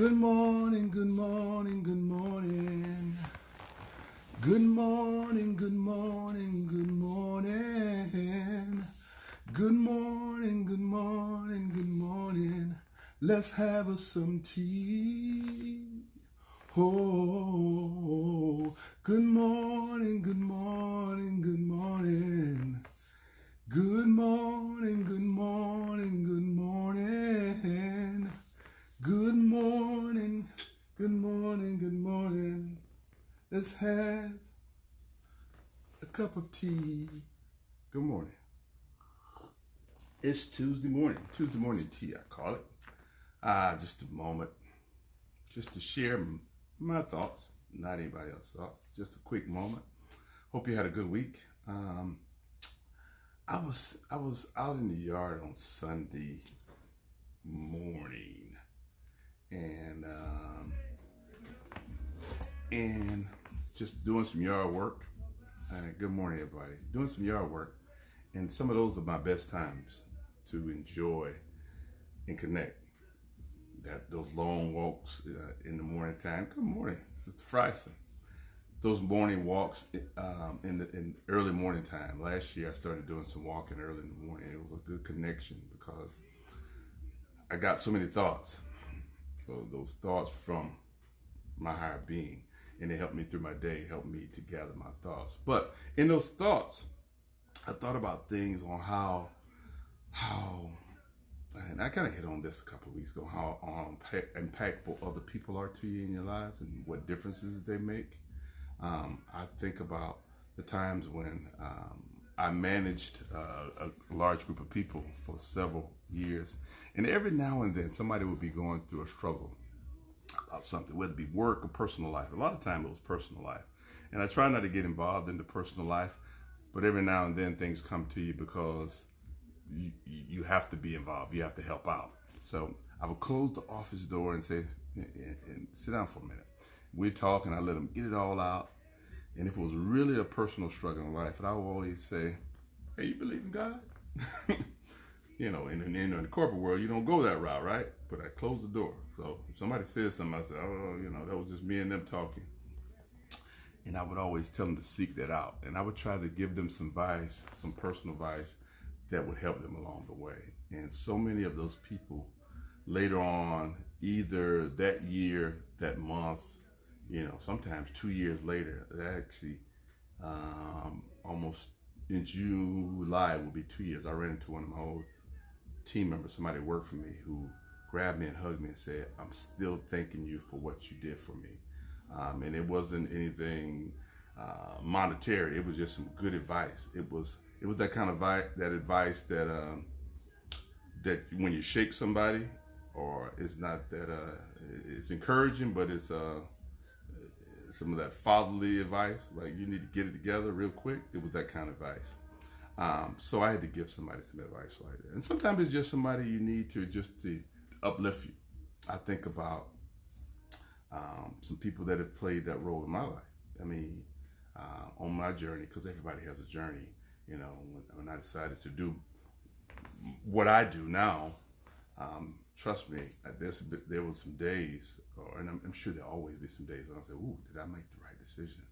Good morning, good morning, good morning. Good morning, good morning, good morning. Good morning, good morning, good morning. Let's have us some tea. Oh, good morning, good morning, good morning. Good morning, good morning, good morning. Good morning, good morning, good morning. Let's have a cup of tea. Good morning. It's Tuesday morning tea, I call it. Just a moment, just to share my thoughts, not anybody else's thoughts. Just a quick moment. Hope you had a good week. I was out in the yard on Sunday morning, and just doing some yard work. Good morning, everybody. Doing some yard work, and some of those are my best times to enjoy and connect. Those long walks in the morning time. Good morning, Sister Fryson. Those morning walks in early morning time. Last year, I started doing some walking early in the morning. It was a good connection because I got so many thoughts. So those thoughts from my higher being, and it helped me through my day, helped me to gather my thoughts. But in those thoughts, I thought about things on how, and I kind of hit on this a couple of weeks ago, how impactful other people are to you in your lives and what differences they make. I think about the times when I managed a large group of people for several years, and every now and then somebody would be going through a struggle about something, whether it be work or personal life. A lot of time it was personal life, and I try not to get involved in the personal life, but every now and then things come to you because you have to be involved. You have to help out. So I would close the office door and say, and sit down for a minute. We'd talk, and I let them get it all out. And if it was really a personal struggle in life, and I would always say, "Hey, you believe in God?" In the corporate world, you don't go that route, right? But I closed the door. So if somebody says something, I said, "Oh, that was just me and them talking." And I would always tell them to seek that out. And I would try to give them some advice, some personal advice that would help them along the way. And so many of those people later on, either that year, that month, sometimes 2 years later, actually almost in July will be 2 years. I ran into one of my old team members, somebody who worked for me, who grabbed me and hugged me and said, "I'm still thanking you for what you did for me." And it wasn't anything monetary. It was just some good advice. It was that kind of advice that when you shake somebody, or it's not that it's encouraging, but it's some of that fatherly advice, like you need to get it together real quick. It was that kind of advice. So I had to give somebody some advice like that. And sometimes it's just somebody you need to uplift you. I think about some people that have played that role in my life. I mean, on my journey, because everybody has a journey. When I decided to do what I do now, trust me, there was some days, and I'm sure there'll always be some days when I say, "Ooh, did I make the right decision?"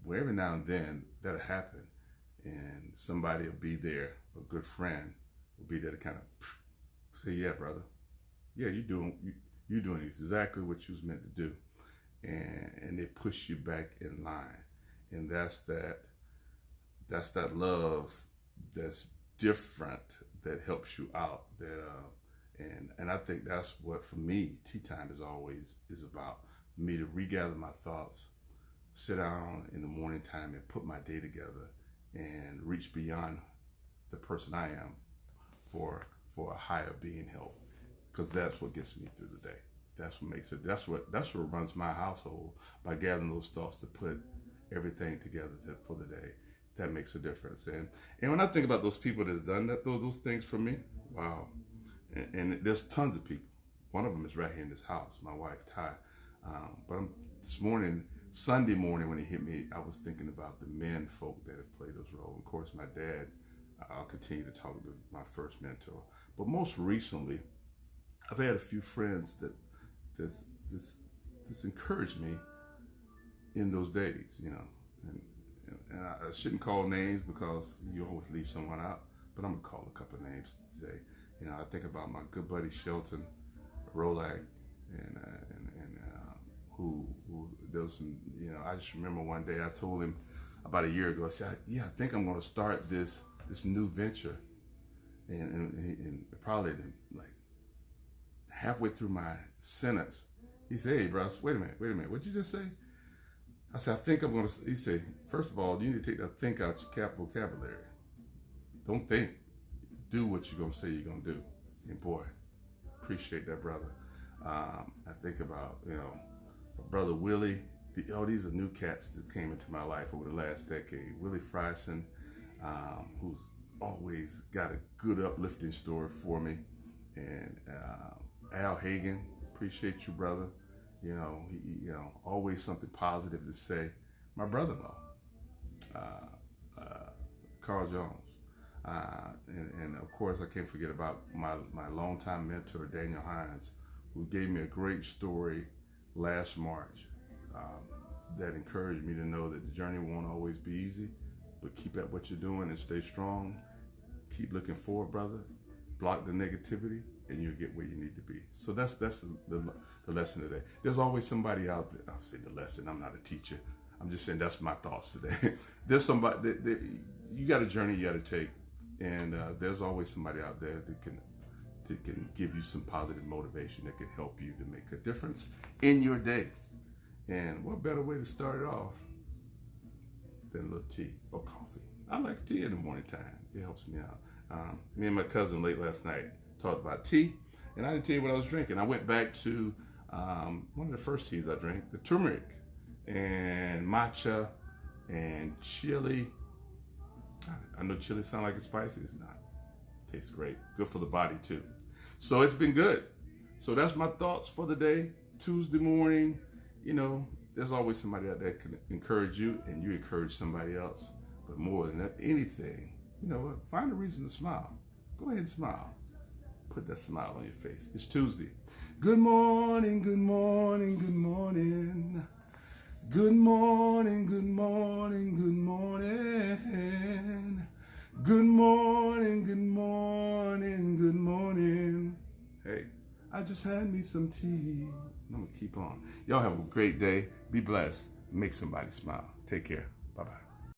Where every now and then that'll happen, and somebody will be there, a good friend will be there to kind of say, "Yeah, brother, yeah, you're doing exactly what you was meant to do," and they push you back in line, and that's that love that's different, that helps you out. And I think that's what, for me, tea time is about. For me to regather my thoughts, sit down in the morning time and put my day together, and reach beyond the person I am for a higher being help, because that's what gets me through the day. That's what makes it. That's what runs my household, by gathering those thoughts to put everything together for the day. That makes a difference. And when I think about those people that have done those things for me, wow. And there's tons of people. One of them is right here in this house, my wife, Ty. But this morning, Sunday morning, when it hit me, I was thinking about the men folk that have played those roles. Of course, my dad, I'll continue to talk to my first mentor. But most recently, I've had a few friends this encouraged me in those days, you know. And I shouldn't call names because you always leave someone out, but I'm gonna call a couple of names today. You know, I think about my good buddy Shelton Rolak, and who there was some, you know, I just remember one day I told him about a year ago, I said, yeah, I think I'm gonna start this new venture, and probably like halfway through my sentence, he said, hey, bro, wait a minute, what'd you just say? I said, I think I'm gonna, he said, first of all, you need to take that think out your vocabulary. Don't think, do what you're gonna say you're gonna do. And boy, appreciate that, brother. I think about, you know, my brother Willie. These are new cats that came into my life over the last decade. Willie Fryson, who's always got a good uplifting story for me. And Al Hagen, appreciate you, brother. You know, always something positive to say. My brother-in-law, Carl Jones. And of course, I can't forget about my longtime mentor, Daniel Hines, who gave me a great story last March that encouraged me to know that the journey won't always be easy, but keep at what you're doing and stay strong. Keep looking forward, brother. Block the negativity, and you'll get where you need to be. So that's the lesson today. There's always somebody out there. I'll say the lesson. I'm not a teacher. I'm just saying that's my thoughts today. There's somebody. You got a journey you got to take, and there's always somebody out there that can give you some positive motivation that can help you to make a difference in your day. And what better way to start it off than a little tea or coffee? I like tea in the morning time. It helps me out. Me and my cousin late last night talked about tea, and I didn't tell you what I was drinking. I went back to one of the first teas I drank, the turmeric and matcha and chili. I know chili sounds like it's spicy. It's not. It tastes great. Good for the body too. So it's been good. So that's my thoughts for the day. Tuesday morning, you know, there's always somebody out there that can encourage you, and you encourage somebody else. But more than anything, you know what? Find a reason to smile. Go ahead and smile. Put that smile on your face. It's Tuesday. Good morning, good morning, good morning. Good morning, good morning, good morning. Good morning, good morning, good morning. Hey, I just had me some tea. I'm gonna keep on. Y'all have a great day. Be blessed. Make somebody smile. Take care. Bye-bye.